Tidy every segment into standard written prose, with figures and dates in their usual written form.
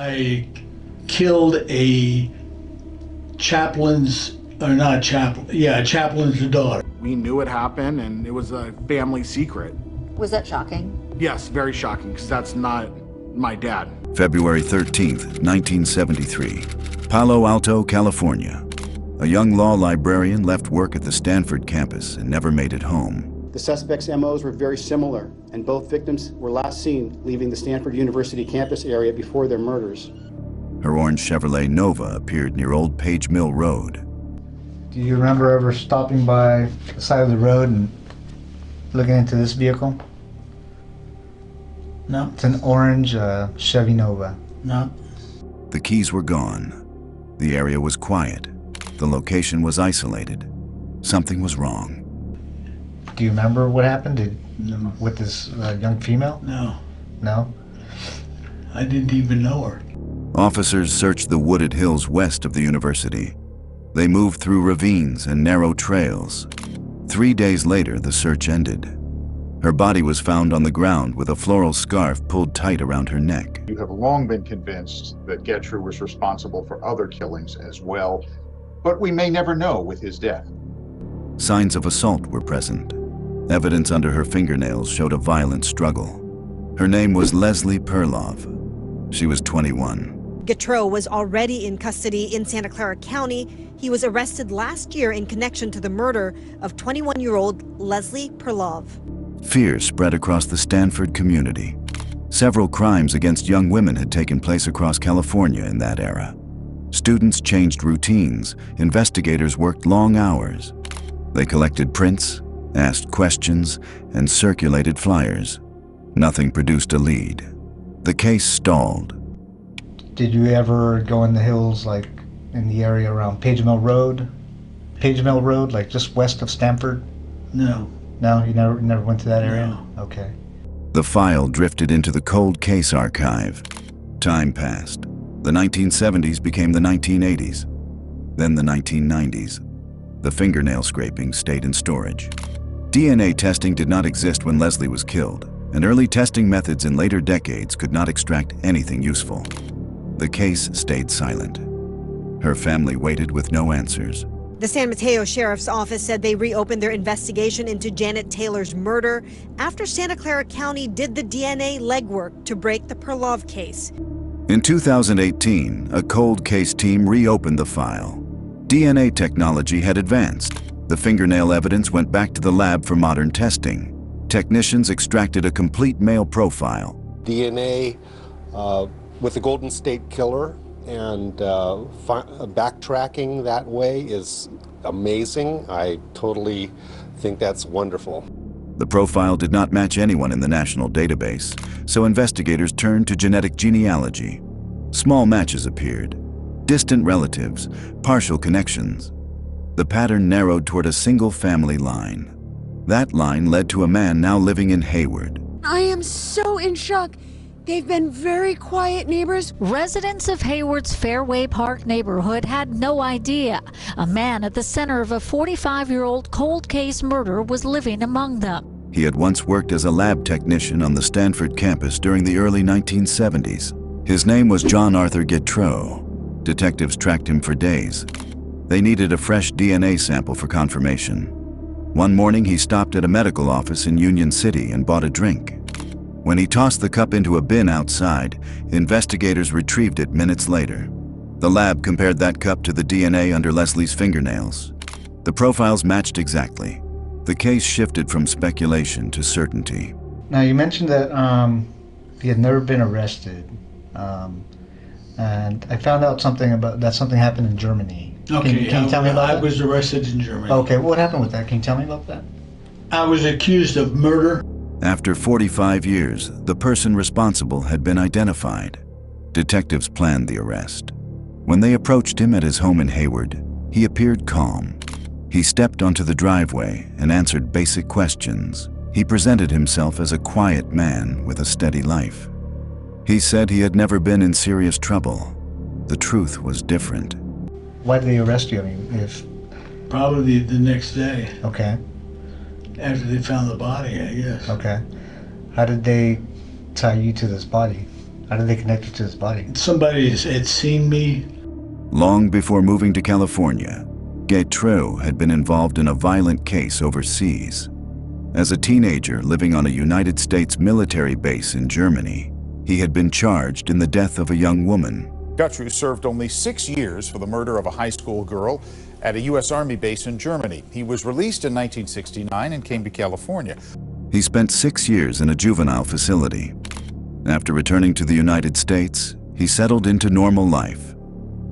I killed a chaplain's, or not chaplain, yeah, a chaplain's daughter. We knew it happened, and it was a family secret. Was that shocking? Yes, very shocking, because that's not my dad. February 13th, 1973, Palo Alto, California. A young law librarian left work at the Stanford campus and never made it home. The suspects' MOs were very similar, and both victims were last seen leaving the Stanford University campus area before their murders. Her orange Chevrolet Nova appeared near Old Page Mill Road. Do you remember ever stopping by the side of the road and looking into this vehicle? No. It's an orange Chevy Nova. No. The keys were gone. The area was quiet. The location was isolated. Something was wrong. Do you remember what happened No. with this young female? No. No? I didn't even know her. Officers searched the wooded hills west of the university. They moved through ravines and narrow trails. 3 days later, the search ended. Her body was found on the ground with a floral scarf pulled tight around her neck. You have long been convinced that Getrew was responsible for other killings as well, but we may never know with his death. Signs of assault were present. Evidence under her fingernails showed a violent struggle. Her name was Leslie Perlov. She was 21. Getrew was already in custody in Santa Clara County. He was arrested last year in connection to the murder of 21-year-old Leslie Perlov. Fear spread across the Stanford community. Several crimes against young women had taken place across California in that era. Students changed routines. Investigators worked long hours. They collected prints, asked questions, and circulated flyers. Nothing produced a lead. The case stalled. Did you ever go in the hills, like in the area around Page Mill Road? Page Mill Road, like just west of Stanford? No. No, you never went to that area? No. Okay. The file drifted into the cold case archive. Time passed. The 1970s became the 1980s, then the 1990s. The fingernail scraping stayed in storage. DNA testing did not exist when Leslie was killed, and early testing methods in later decades could not extract anything useful. The case stayed silent. Her family waited with no answers. The San Mateo Sheriff's Office said they reopened their investigation into Janet Taylor's murder after Santa Clara County did the DNA legwork to break the Perlov case. In 2018, a cold case team reopened the file. DNA technology had advanced. The fingernail evidence went back to the lab for modern testing. Technicians extracted a complete male profile. DNA with the Golden State Killer, and backtracking that way is amazing. I totally think that's wonderful. The profile did not match anyone in the national database, so investigators turned to genetic genealogy. Small matches appeared, distant relatives, partial connections. The pattern narrowed toward a single family line. That line led to a man now living in Hayward. I am so in shock. They've been very quiet neighbors. Residents of Hayward's Fairway Park neighborhood had no idea a man at the center of a 45-year-old cold case murder was living among them. He had once worked as a lab technician on the Stanford campus during the early 1970s. His name was John Arthur Getrew. Detectives tracked him for days. They needed a fresh DNA sample for confirmation. One morning, he stopped at a medical office in Union City and bought a drink. When he tossed the cup into a bin outside, investigators retrieved it minutes later. The lab compared that cup to the DNA under Leslie's fingernails. The profiles matched exactly. The case shifted from speculation to certainty. Now, you mentioned that he had never been arrested. And I found out something about that something happened in Germany. Okay, can you tell me about that? I was arrested in Germany. Okay, what happened with that? Can you tell me about that? I was accused of murder. After 45 years, the person responsible had been identified. Detectives planned the arrest. When they approached him at his home in Hayward, he appeared calm. He stepped onto the driveway and answered basic questions. He presented himself as a quiet man with a steady life. He said he had never been in serious trouble. The truth was different. Why did they arrest you? I mean, if... Probably the next day. Okay. After they found the body, I guess. Okay. How did they tie you to this body? How did they connect you to his body? Somebody had seen me. Long before moving to California, Getreux had been involved in a violent case overseas. As a teenager living on a United States military base in Germany, he had been charged in the death of a young woman. Getreux served only 6 years for the murder of a high school girl at a U.S. Army base in Germany. He was released in 1969 and came to California. He spent 6 years in a juvenile facility. After returning to the United States, he settled into normal life.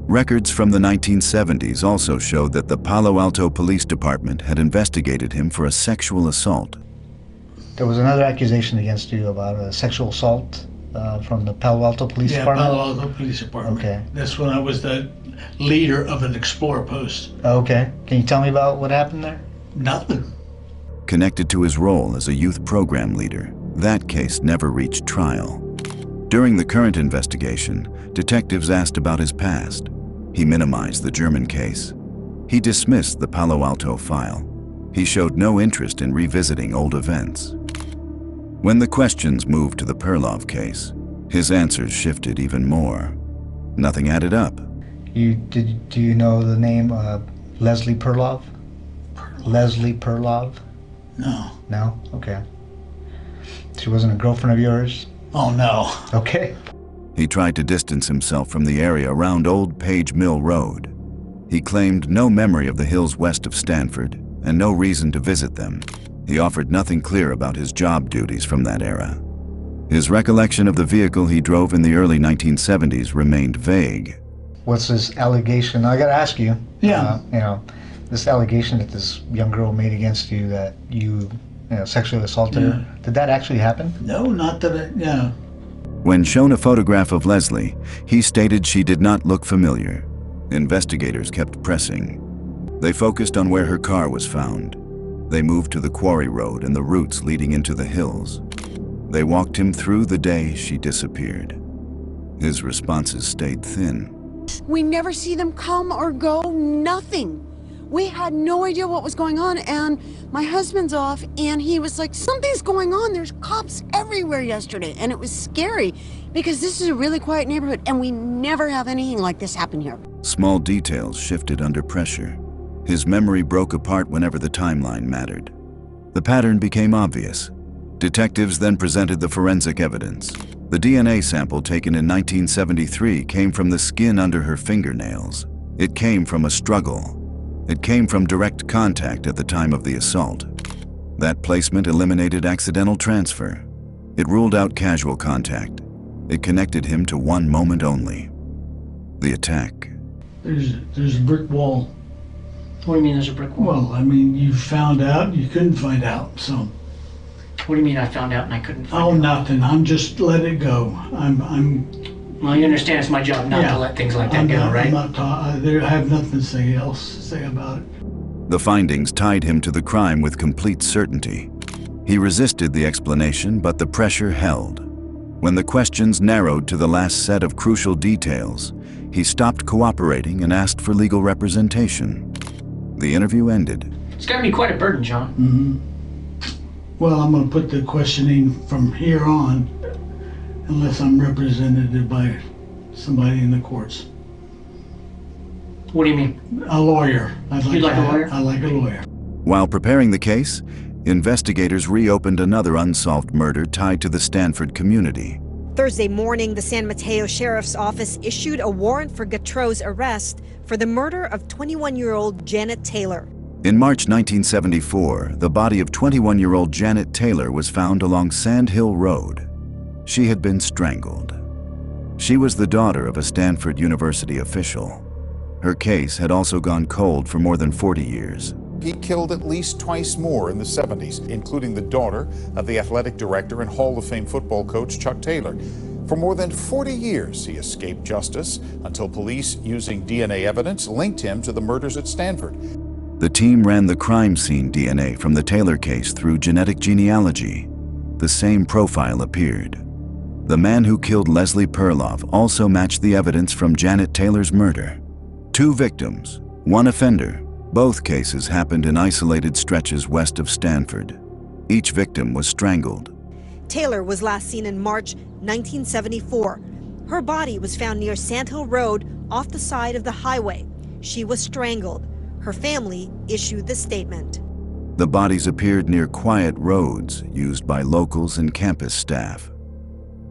Records from the 1970s also showed that the Palo Alto Police Department had investigated him for a sexual assault. There was another accusation against you about a sexual assault from the Palo Alto Police Department? Palo Alto Police Department. Okay. That's when I was the leader of an Explorer post. Okay. Can you tell me about what happened there? Nothing. Connected to his role as a youth program leader, that case never reached trial. During the current investigation, detectives asked about his past. He minimized the German case. He dismissed the Palo Alto file. He showed no interest in revisiting old events. When the questions moved to the Perlov case, his answers shifted even more. Nothing added up. Do you know the name Leslie Perlov? Leslie Perlov? No. No? Okay. She wasn't a girlfriend of yours? Oh, no. Okay. He tried to distance himself from the area around Old Page Mill Road. He claimed no memory of the hills west of Stanford and no reason to visit them. He offered nothing clear about his job duties from that era. His recollection of the vehicle he drove in the early 1970s remained vague. What's this allegation? I gotta ask you. Yeah. This allegation that this young girl made against you that you sexually assaulted her. Did that actually happen? No, not that yeah. When shown a photograph of Leslie, he stated she did not look familiar. Investigators kept pressing. They focused on where her car was found. They moved to the quarry road and the routes leading into the hills. They walked him through the day she disappeared. His responses stayed thin. We never see them come or go, nothing. We had no idea what was going on, and my husband's off, and he was like, something's going on. There's cops everywhere yesterday, and it was scary because this is a really quiet neighborhood, and we never have anything like this happen here. Small details shifted under pressure. His memory broke apart whenever the timeline mattered. The pattern became obvious. Detectives then presented the forensic evidence. The DNA sample taken in 1973 came from the skin under her fingernails. It came from a struggle. It came from direct contact at the time of the assault. That placement eliminated accidental transfer. It ruled out casual contact. It connected him to one moment only. The attack. There's a brick wall. What do you mean there's a brick wall? Well, I mean, you found out, you couldn't find out, so. What do you mean I found out and I couldn't find out? Oh, nothing. I'm just let it go. Well, you understand it's my job not to let things like that go, right? I have nothing else to say about it. The findings tied him to the crime with complete certainty. He resisted the explanation, but the pressure held. When the questions narrowed to the last set of crucial details, he stopped cooperating and asked for legal representation. The interview ended. It's got to be quite a burden, John. Mm-hmm. Well, I'm going to put the questioning from here on, unless I'm represented by somebody in the courts. What do you mean? A lawyer. You'd like a lawyer? I like a lawyer. While preparing the case, investigators reopened another unsolved murder tied to the Stanford community. Thursday morning, the San Mateo Sheriff's Office issued a warrant for Getreux's arrest for the murder of 21-year-old Janet Taylor. In March 1974, the body of 21-year-old Janet Taylor was found along Sand Hill Road. She had been strangled. She was the daughter of a Stanford University official. Her case had also gone cold for more than 40 years. He killed at least twice more in the 70s, including the daughter of the athletic director and Hall of Fame football coach Chuck Taylor. For more than 40 years, he escaped justice until police, using DNA evidence, linked him to the murders at Stanford. The team ran the crime scene DNA from the Taylor case through genetic genealogy. The same profile appeared. The man who killed Leslie Perlov also matched the evidence from Janet Taylor's murder. 2 victims, 1 offender. Both cases happened in isolated stretches west of Stanford. Each victim was strangled. Taylor was last seen in March 1974. Her body was found near Sand Hill Road off the side of the highway. She was strangled. Her family issued the statement. The bodies appeared near quiet roads used by locals and campus staff.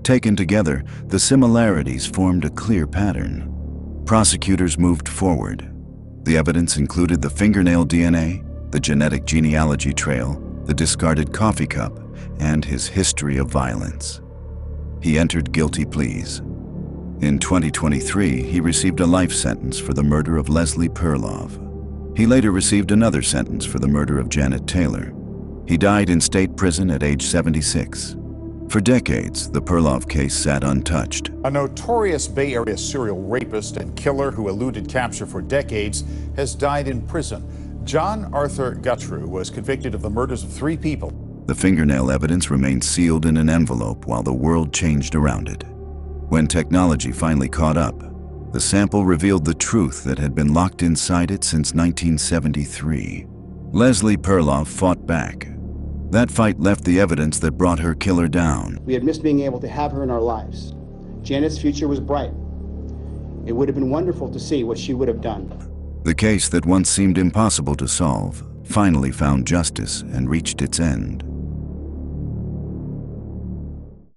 Taken together, the similarities formed a clear pattern. Prosecutors moved forward. The evidence included the fingernail DNA, the genetic genealogy trail, the discarded coffee cup, and his history of violence. He entered guilty pleas. In 2023, he received a life sentence for the murder of Leslie Perloff. He later received another sentence for the murder of Janet Taylor. He died in state prison at age 76. For decades, the Perloff case sat untouched. A notorious Bay Area serial rapist and killer who eluded capture for decades has died in prison. John Arthur Guthrie was convicted of the murders of 3 people. The fingernail evidence remained sealed in an envelope while the world changed around it. When technology finally caught up, the sample revealed the truth that had been locked inside it since 1973. Leslie Perloff fought back. That fight left the evidence that brought her killer down. We had missed being able to have her in our lives. Janet's future was bright. It would have been wonderful to see what she would have done. The case that once seemed impossible to solve finally found justice and reached its end.